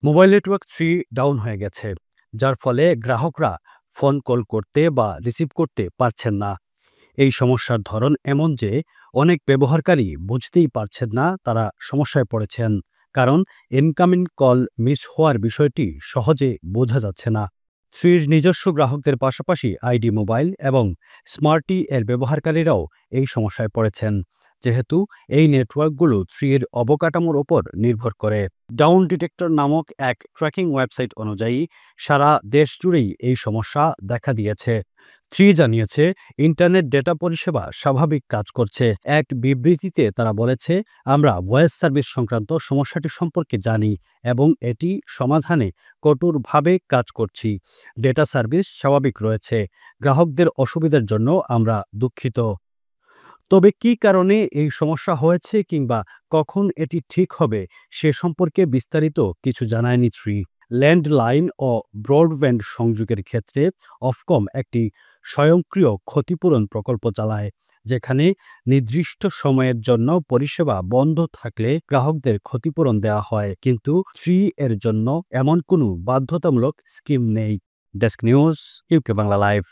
Mobile network 3 down হয়ে গেছে, যার ফলে গ্রাহকরা ফোন কল করতে বা রিসিভ করতে পারছেন না। এই সমস্যার ধরন এমন যে অনেক ব্যবহারকারী বুঝতেই পারছেন না তারা সমস্যায় পড়েছেন, কারণ ইনকামিং কল মিস হওয়ার বিষয়টি সহজে বোঝা যাচ্ছে না। থ্রির নিজস্ব গ্রাহকদের পাশাপাশি আইডি মোবাইল এবং স্মার্টি এর ব্যবহারকারীরাও এই সমস্যায় পড়েছেন, যেহেতু এই নেটওয়ার্কগুলো থ্রির অবকাঠামোর ওপর নির্ভর করে। ডাউন ডিটেক্টর নামক এক ট্র্যাকিং ওয়েবসাইট অনুযায়ী সারা দেশ জুড়েই এই সমস্যা দেখা দিয়েছে। থ্রি জানিয়েছে ইন্টারনেট ডেটা পরিষেবা স্বাভাবিক কাজ করছে। এক বিবৃতিতে তারা বলেছে, আমরা ভয়েস সার্ভিস সংক্রান্ত সমস্যাটি সম্পর্কে জানি এবং এটি সমাধানে কঠোরভাবে কাজ করছি। ডেটা সার্ভিস স্বাভাবিক রয়েছে। গ্রাহকদের অসুবিধার জন্য আমরা দুঃখিত। তবে কী কারণে এই সমস্যা হয়েছে কিংবা কখন এটি ঠিক হবে সে সম্পর্কে বিস্তারিত কিছু জানায়নি থ্রি। ল্যান্ডলাইন ও ব্রডব্যান্ড সংযোগের ক্ষেত্রে অফকম একটি স্বয়ংক্রিয় ক্ষতিপূরণ প্রকল্প চালায়, যেখানে নির্দিষ্ট সময়ের জন্য পরিষেবা বন্ধ থাকলে গ্রাহকদের ক্ষতিপূরণ দেওয়া হয়, কিন্তু থ্রি এর জন্য এমন কোনো বাধ্যতামূলক স্কিম নেই। Desk news, UK Bangla live.